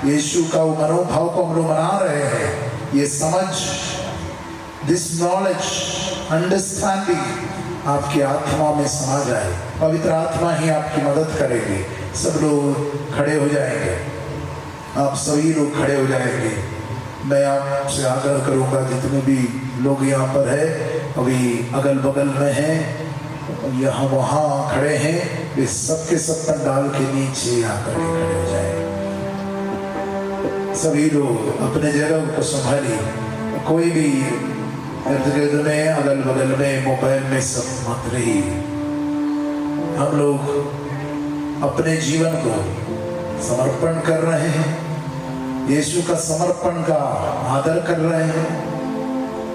यीशु का वो मनोभाव को हम लोग मना रहे हैं। ये समझ, दिस नॉलेज, अंडरस्टैंडिंग आपकी आत्मा में समा जाए। पवित्र आत्मा ही आपकी मदद करेगी। सब लोग खड़े हो जाएंगे, आप सभी लोग खड़े हो जाएंगे। मैं आपसे आग्रह करूंगा, जितने भी लोग यहाँ पर है, अभी अगल बगल में हैं, यहाँ वहाँ खड़े हैं, वे सबके सब पंडाल के नीचे आकर खड़े हो जाए। सभी लोग अपने जगह को संभालिए। कोई भी इर्द गिर्द में, अगल बगल में, मोबाइल में सब मत रही। हम लोग अपने जीवन को समर्पण कर रहे हैं, यीशु का समर्पण का आदर कर रहे हैं।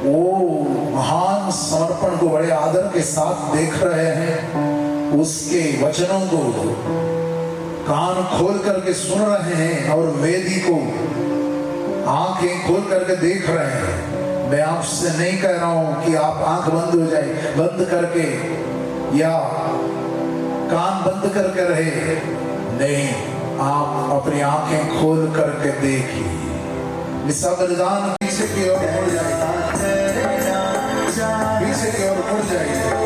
वो महान समर्पण को बड़े आदर के साथ देख रहे हैं। उसके वचनों को कान खोल करके सुन रहे हैं और वेदी को आंखें खोल करके देख रहे हैं। मैं आपसे नहीं कह रहा हूं कि आप आंख बंद हो जाए, बंद करके या कान बंद करके रहे, नहीं, आप अपनी आंखें खोल करके देखिए। निस्सा बलिदान पीछे की ओर मुड़ जाएगा, पीछे की ओर मुड़ जाएगा।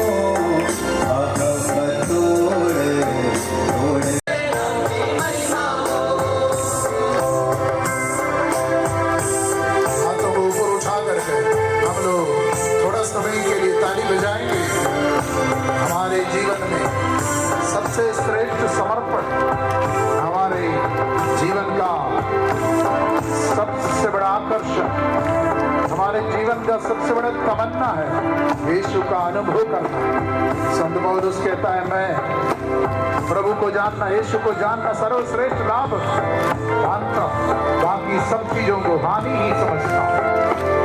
हाथों को ऊपर उठा करके हम लोग थोड़ा समय के लिए ताली बजाएंगे। हमारे जीवन में सबसे श्रेष्ठ समर्पण, हमारे जीवन का सबसे बड़ा आकर्षण, हमारे जीवन का सबसे बड़ा तमन्ना है यीशु का अनुभव करना। संत पौलुस कहता है, मैं प्रभु को जानना, यीशु को जानना सर्वश्रेष्ठ लाभ जानता, बाकी सब चीजों को हानि ही समझता हूं।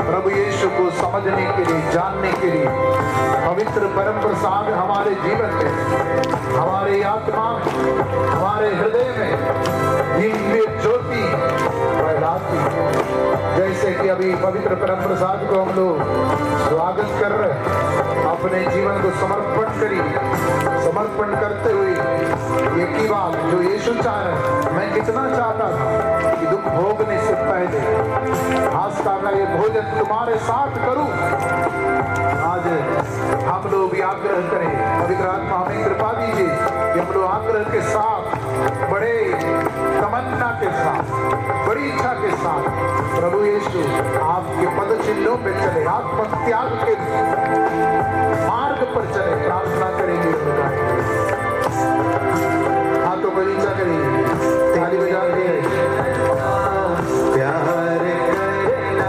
प्रभु यीशु को समझने के लिए, जानने के लिए पवित्र परम प्रसाद हमारे जीवन में, हमारे आत्मा में, हमारे हृदय में दिव्य ज्योति फैलाती। जैसे कि अभी पवित्र परम प्रसाद को हम लोग स्वागत कर रहे हैं, अपने जीवन को समर्पण करिए। समर्पण करते हुए एक ही बात जो यीशु चाह रहे हैं, मैं कितना चाहता था कि दुख भोगने से पहले आस्था का ये भोजन तुम्हारे साथ करूं। आज हम लोग भी आग्रह करें, पवित्र आत्मा हमें कृपा दीजिए कि हम लोग आग्रह के साथ, बड़े तमन्ना के साथ, बड़ी इच्छा के साथ प्रभु यीशु आपके पद चिन्हों पे चले, आत्मत्याग के मार्ग पर चले। प्रार्थना करेंगे, हाथों को नीचा करेंगे, ताली बजा के प्यार करना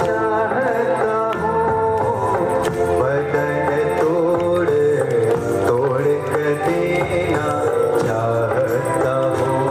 चाहता हूँ, बदन तोड़ तोड़ कर देना चाहता हूँ।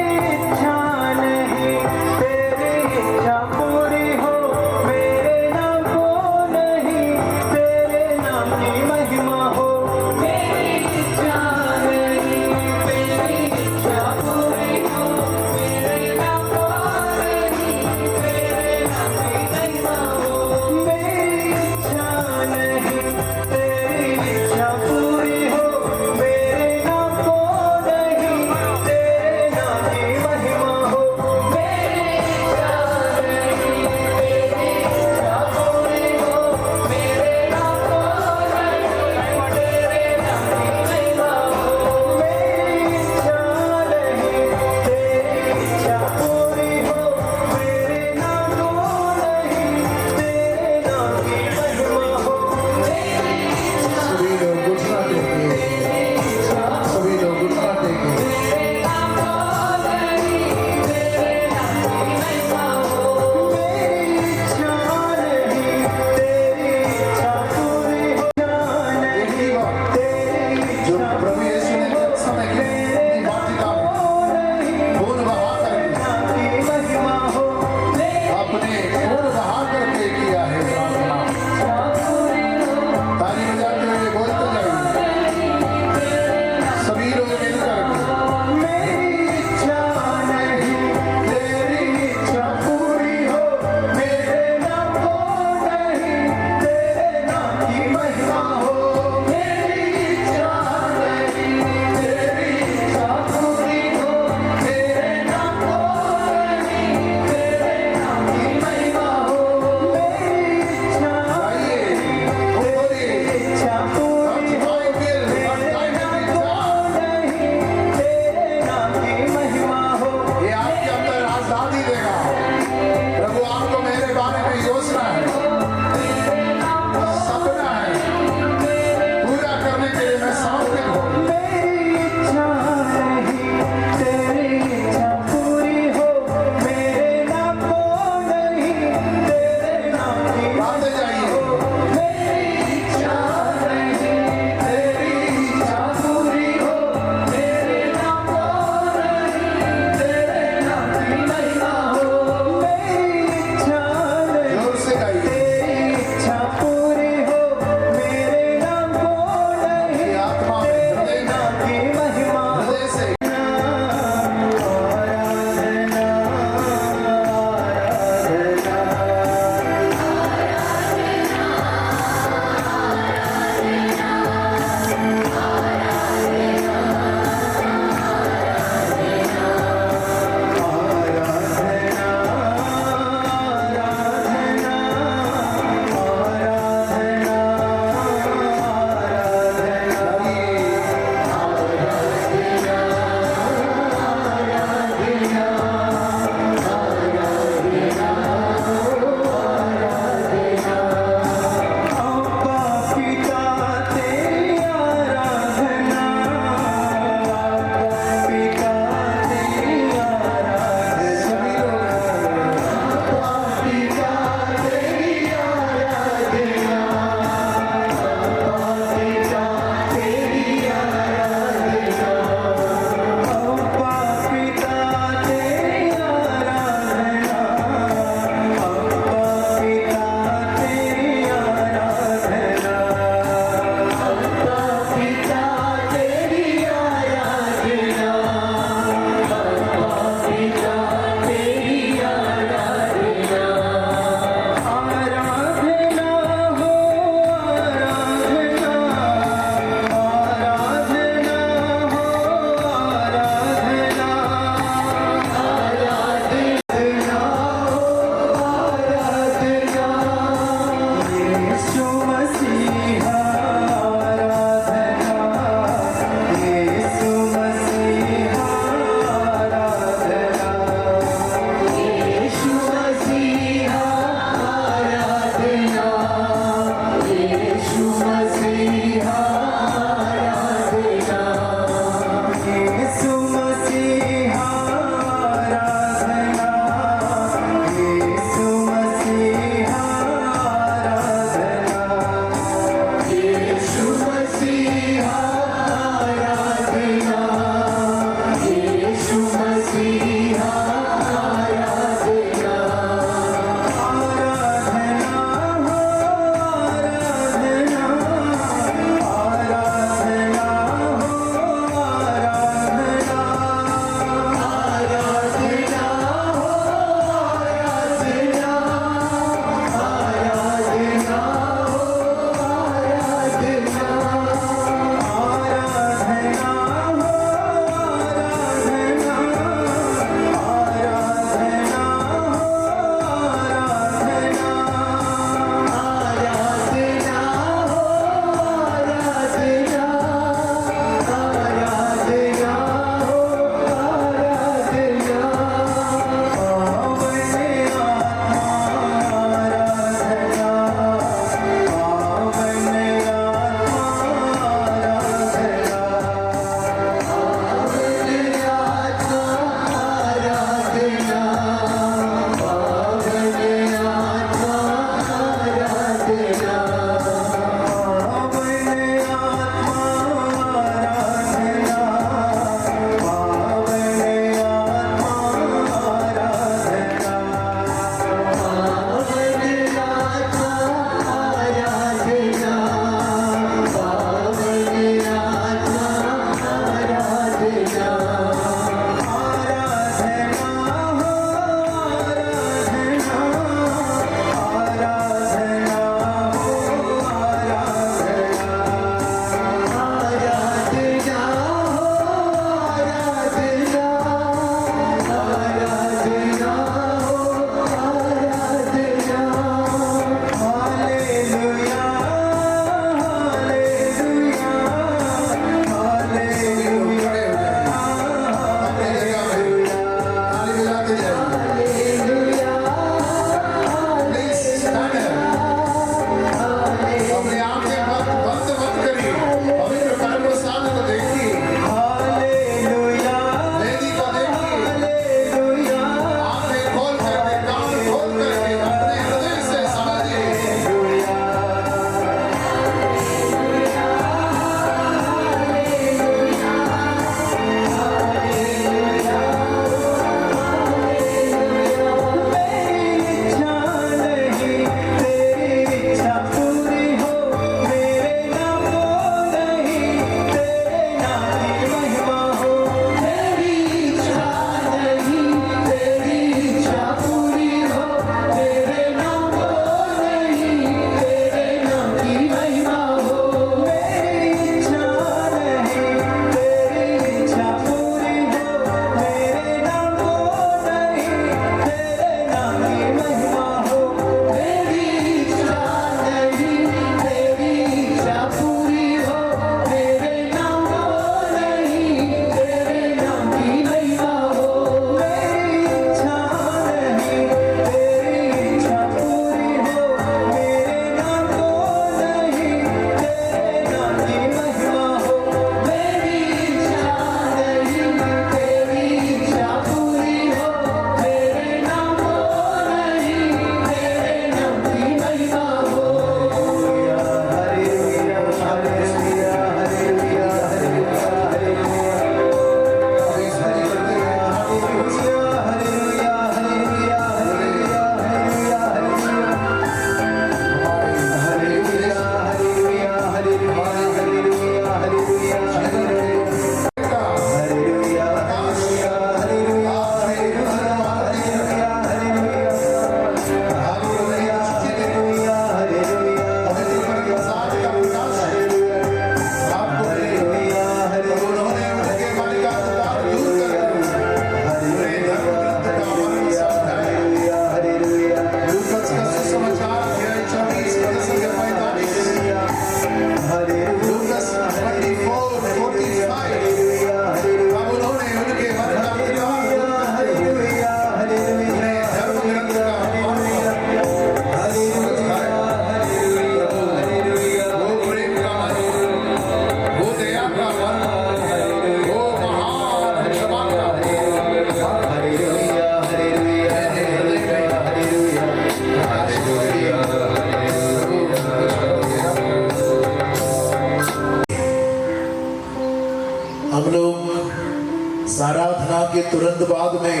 आराधना के तुरंत बाद में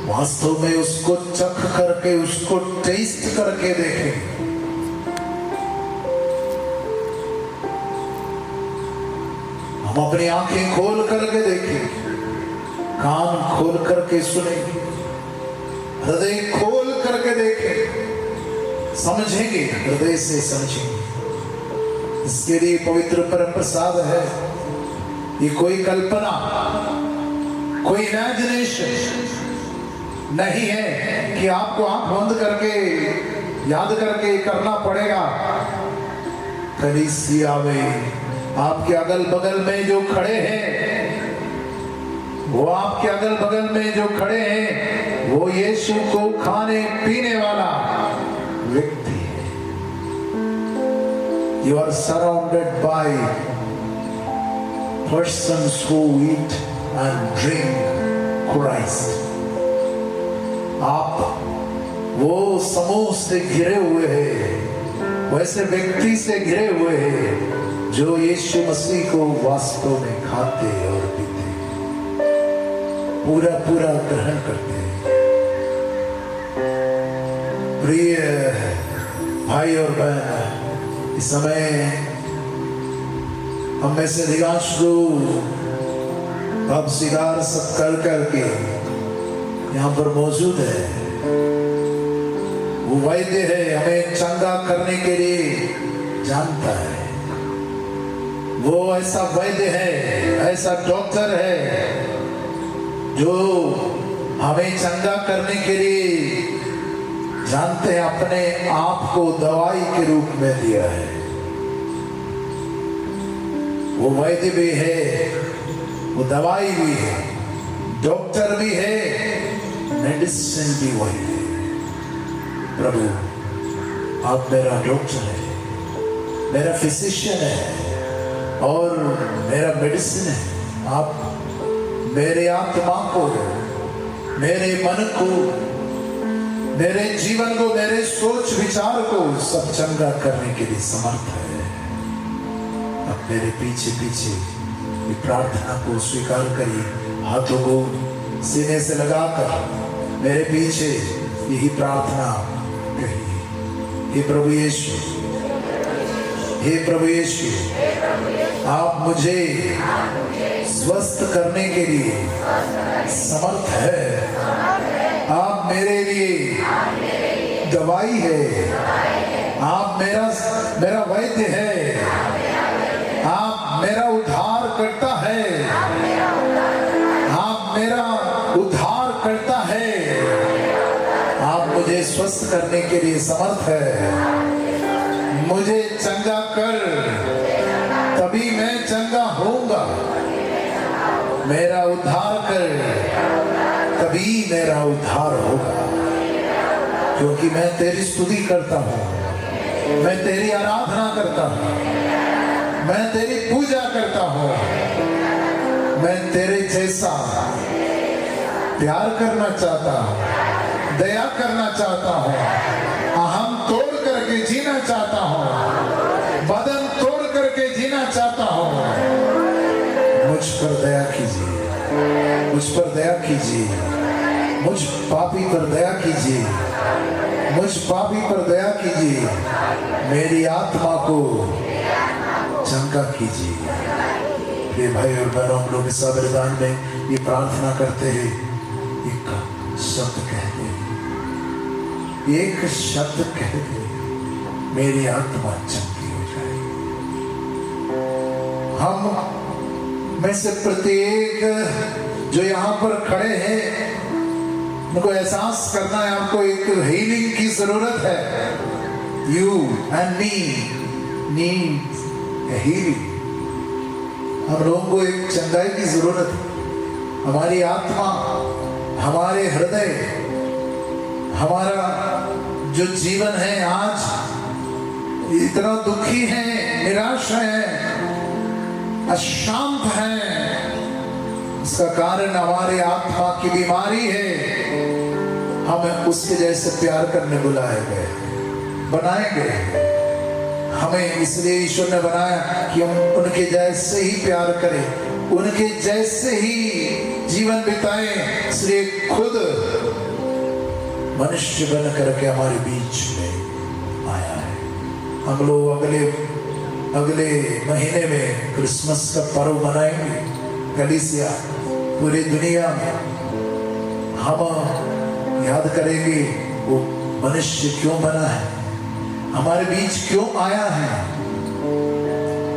वास्तव में उसको चख करके, उसको टेस्ट करके देखें। हम अपनी आंखें खोल करके देखें, कान खोल करके सुने, हृदय खोल करके देखें, समझेंगे, हृदय से समझेंगे। इसके लिए पवित्र परम प्रसाद है। ये कोई कल्पना, कोई इमेजिनेशन नहीं है कि आपको आंख बंद करके याद करके करना पड़ेगा। कलीसिया में आपके अगल बगल में जो खड़े हैं, वो आपके अगल बगल में जो खड़े हैं, वो यीशु को खाने पीने वाला व्यक्ति है। You are surrounded by persons who eat and drink Christ. आप वो समूह से घिरे हुए हैं, वैसे व्यक्ति से घिरे हुए हैं जो यीशु मसीह को वास्तव में खाते और पीते, पूरा पूरा ग्रहण करते हैं। प्रिय भाई और बहन, इस समय हम में से अधिकांश लोग अब सिगार सब कर करके यहाँ पर मौजूद है। वो वैद्य है, हमें चंगा करने के लिए जानता है। वो ऐसा वैद्य है, ऐसा डॉक्टर है जो हमें चंगा करने के लिए जानते हैं, अपने आप को दवाई के रूप में दिया है। वो वैद्य भी है, वो दवाई भी है, डॉक्टर भी है, मेडिसिन भी वही है। प्रभु, आप मेरा डॉक्टर है, मेरा फिजिशियन है और मेरा मेडिसिन है। आप मेरे आत्मा को, मेरे मन को, मेरे जीवन को, मेरे सोच विचार को सब चंगा करने के लिए समर्थ है। अब मेरे पीछे पीछे ये प्रार्थना को स्वीकार करिए, हाथों को सीने से लगाकर मेरे पीछे यही प्रार्थना कहिए। हे प्रभु यीशु, हे प्रभु यीशु, आप मुझे स्वस्थ करने के लिए समर्थ है। आप मेरे लिए दवाई है, आप मेरा वैद्य है, आप मेरा उद्धार करता है, आप मेरा उद्धार करता है। आप मुझे स्वस्थ करने के लिए समर्थ है। मुझे चंगा कर, तभी मैं चंगा होऊंगा। मेरा उद्धार कर, तभी मेरा उद्धार होगा। क्योंकि मैं तेरी स्तुति करता हूँ, मैं तेरी आराधना करता हूँ, मैं तेरी पूजा करता हूँ। मैं तेरे जैसा प्यार करना चाहता हूँ, दया करना चाहता हूँ, अहम तोड़ करके जीना चाहता हूँ, बदन तोड़ करके जीना चाहता हूँ। मुझ पर दया कीजिए, मुझ पर दया कीजिए, मुझ पापी पर दया कीजिए, मुझ पापी पर दया कीजिए। मेरी आत्मा को चंगा कीजिए। ये भाई और बहनों, हम लोग इस बलिदान में ये प्रार्थना करते हैं, एक शब्द कहते हैं, एक शब्द कहते हैं, मेरी आत्मा चंगी हो जाए। हम में से प्रत्येक जो यहाँ पर खड़े हैं, उनको एहसास करना है, हमको एक हीलिंग की जरूरत है। You and me need healing. हम लोगों को एक चंगाई की जरूरत है। हमारी आत्मा, हमारे हृदय, हमारा जो जीवन है आज इतना दुखी है, निराश है, अशांत है। इसका कारण हमारे आत्मा की बीमारी है। हमें उसके जैसे प्यार करने बुलाए गए, बनाए गए। हमें इसलिए ईश्वर ने बनाया कि हम उनके जैसे ही प्यार करें, उनके जैसे ही जीवन बिताएं, इसलिए खुद मनुष्य बन करके हमारे बीच में आया है। हम लोग अगले महीने में क्रिसमस का पर्व मनाएंगे। कलीसिया पूरी दुनिया में हम याद करेंगे वो मनुष्य क्यों बना है, हमारे बीच क्यों आया है।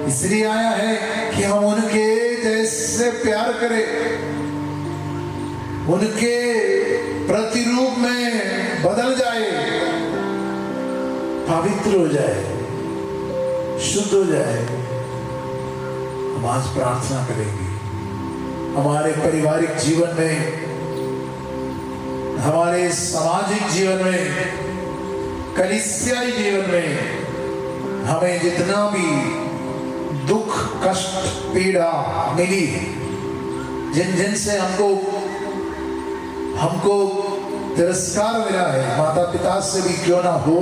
इसलिए आया है कि हम उनके जैसे प्यार करें, उनके प्रतिरूप में बदल जाए, पवित्र हो जाए, शुद्ध हो जाए। हम आज प्रार्थना करेंगे हमारे पारिवारिक जीवन में, हमारे सामाजिक जीवन में, कलीसियाई जीवन में हमें जितना भी दुख, कष्ट, पीड़ा मिली, जिन से हमको तिरस्कार मिला है, माता पिता से भी क्यों ना हो,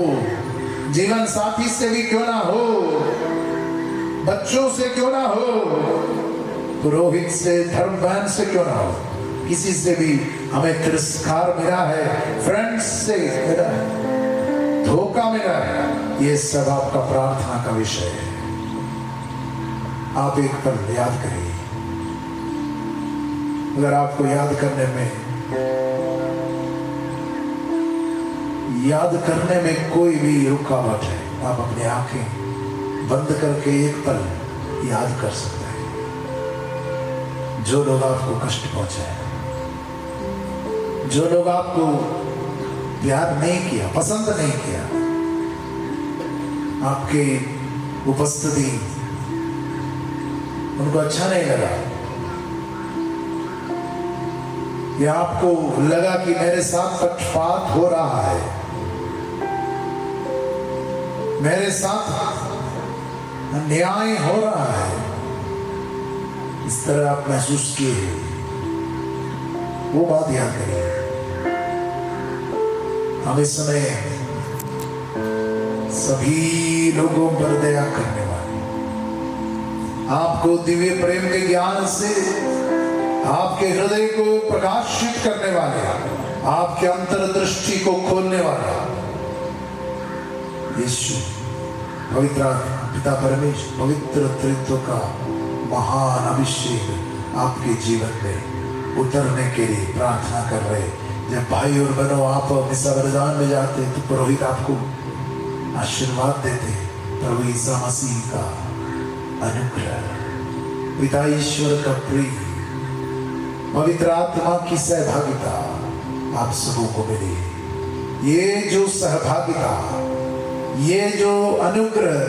जीवन साथी से भी क्यों ना हो, बच्चों से क्यों ना हो, पुरोहित से, धर्म बहन से क्यों ना हो, किसी से भी हमें तिरस्कार मिला है, फ्रेंड्स से मिला है, धोखा मिला है, ये सब आपका प्रार्थना का विषय है। आप एक पल याद करिए। अगर आपको याद करने में कोई भी रुकावट है, आप अपनी आंखें बंद करके एक पल याद कर सकते हैं। जो लोग आपको कष्ट पहुंचाए, जो लोग आपको प्यार नहीं किया, पसंद नहीं किया, आपकी उपस्थिति उनको अच्छा नहीं लगा, या आपको लगा कि मेरे साथ पक्षपात हो रहा है, मेरे साथ अन्याय हो रहा है, इस तरह आप महसूस किए, वो बात याद करिए। हम इस समय सभी लोगों पर दया करने वाले, आपको दिव्य प्रेम के ज्ञान से आपके हृदय को प्रकाशित करने वाले, आपके अंतर्दृष्टि को खोलने वाला यीशु पवित्र पिता परमेश्वर, पवित्र त्रित्व का महान अभिषेक आपके जीवन में उतरने के लिए प्रार्थना कर रहे। जब भाई और बहनों आप मिसा वरदान में जाते तो पुरोहित आपको आशीर्वाद देते। प्रभु ईसा मसीह का अनुग्रह, पिता ईश्वर का प्रेम, पवित्र आत्मा की सहभागिता आप सबों को मिले। ये जो सहभागिता, ये जो अनुग्रह,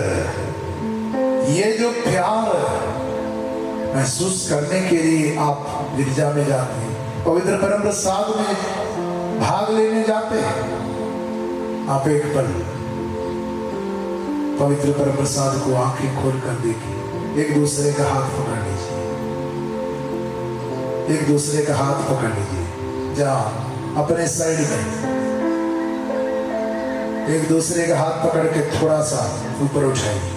ये जो प्यार महसूस करने के लिए आप गिरजा में जाते हैं, पवित्र परम प्रसाद में भाग लेने जाते हैं। आप एक पल पवित्र परम प्रसाद को आंखें खोल कर देखिए। एक दूसरे का हाथ पकड़ लीजिए, एक दूसरे का हाथ पकड़ लीजिए। जहाँ अपने साइड में एक दूसरे का हाथ पकड़ के थोड़ा सा ऊपर उठाइए।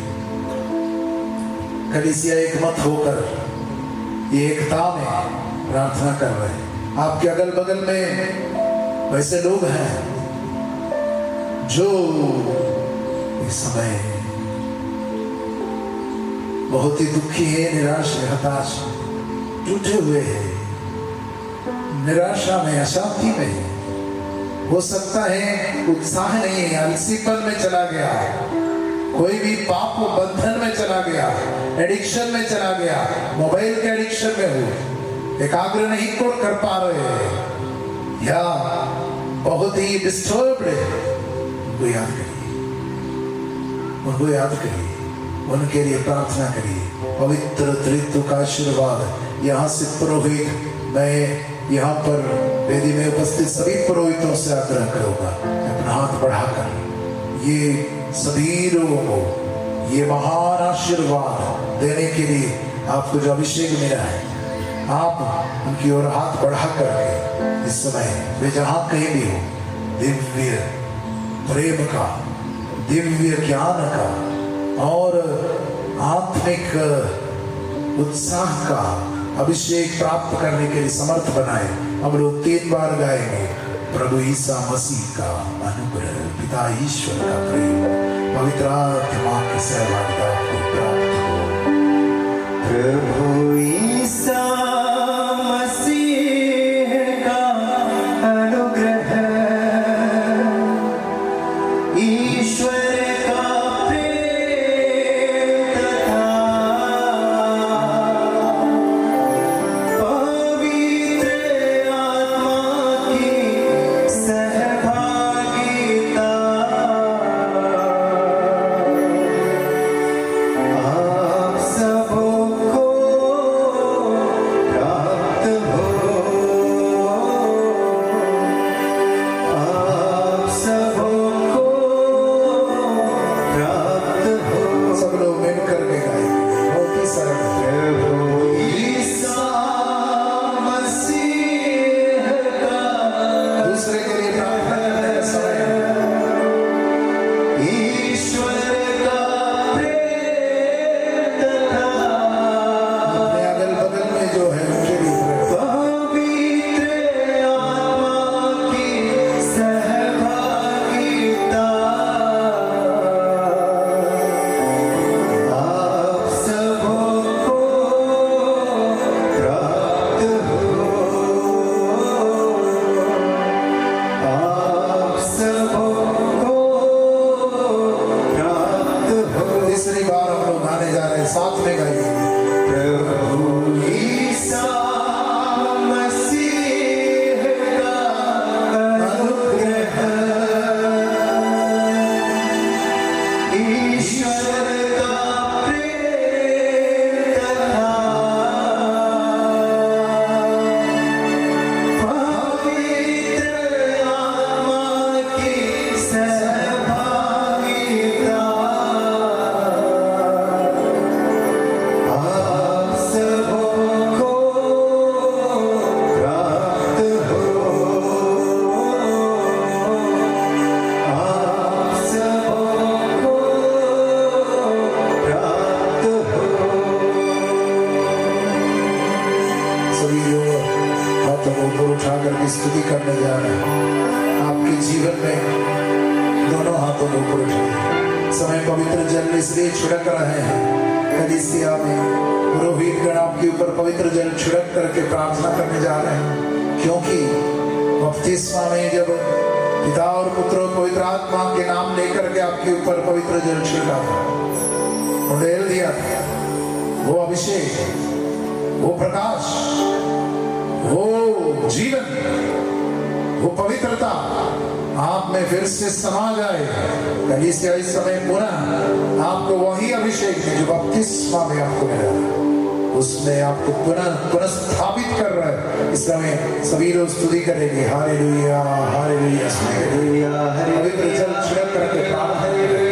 कलीसिया एक मत होकर ये एकता में प्रार्थना कर रहे हैं। आपके अगल बगल में वैसे लोग हैं जो इस समय बहुत ही दुखी है, निराश है, हताश, टूटे हुए हैं, निराशा में, अशांति में है। हो सकता है उत्साह नहीं है, आलसीपन में चला गया, कोई भी पाप बंधन में चला गया, एडिक्शन में चला गया, मोबाइल के एडिक्शन में हो, एकाग्र नहीं कर पा रहे हैं, या बहुत ही डिस्टर्ब्ड है। उनको याद करिए, उनको याद करिए, उनके लिए प्रार्थना करिए। पवित्र त्रित्व का आशीर्वाद यहाँ से पुरोहित, मैं यहाँ पर वेदी में उपस्थित सभी पुरोहितों से आग्रह करूंगा, अपना हाथ बढ़ाकर ये सभी लोगों को ये महान आशीर्वाद देने के लिए आपको जो अभिषेक मिला है, आप उनकी ओर हाथ बढ़ा करके इस समय वे जहाँ कहीं भी हो, दिव्य प्रेम का, दिव्य ज्ञान का और आत्मिक उत्साह का अभिषेक प्राप्त करने के लिए समर्थ बनाए। हम लोग 3 बार गाएंगे। प्रभु ईसा मसीह का अनुग्रह, पिता ईश्वर का प्रेम, पवित्र आत्मा की सहभागिता को प्राप्त हो। प्रभु ईसा मसीह का अनुग्रह, ईश्वर का प्रेम तथा पवित्र आत्मा की सहभागिता आप सबको प्राप्त हो। आप सबको प्राप्त हो। सब लोग मिलकर के गाएंगे, बहुत ही सरल है। प्रभु ईसा मसीह का दूसरे के लिए प्रार्थना करने का समय है। ईश्वर का प्रेम तथा अपने अगल बगल में जो है उनके लिए पवित्र आत्मा की सहभागिता आप सबको प्राप्त हो। आप सबको प्राप्त हो। तीसरी बार हम लोग गाने जा रहे हैं, साथ में गाइए। प्रभु ईसा मसीह का अनुग्रह, ईश्वर का प्रेम तथा पवित्र आत्मा की सहभागिता आप सबको प्राप्त हो। आप सबको प्राप्त हो। सभी लोग हाथों को ऊपर उठा करके स्तुति करने जा रहे हैं। आपके जीवन में दोनों हाथों को ऊपर उठाइए। समय पवित्र जल इसलिए छिड़क रहे हैं, कलीसिया में पुरोहित गण आपके ऊपर पवित्र जल छिड़क करके प्रार्थना करने जा रहे हैं, क्योंकि बपतिस्मा में जब पिता और पुत्र और पवित्र आत्मा के नाम लेकर के आपके ऊपर पवित्र जल छिड़का था, उंडेल दिया था, वो अभिषेक, वो प्रकाश, वो जीवन, वो पवित्रता आप में फिर से समा जाए। कलीसिया इस समय पुनः आपको वही अभिषेक है जो बपतिस्मा में आपको मिला, उसने आपको पुनः स्थापित कर रहा है। इस समय सभी लोग स्तुति करेंगे। हालेलुया, हालेलुया, हालेलुया, पवित्र जल छिड़क करके प्रार्थना करें।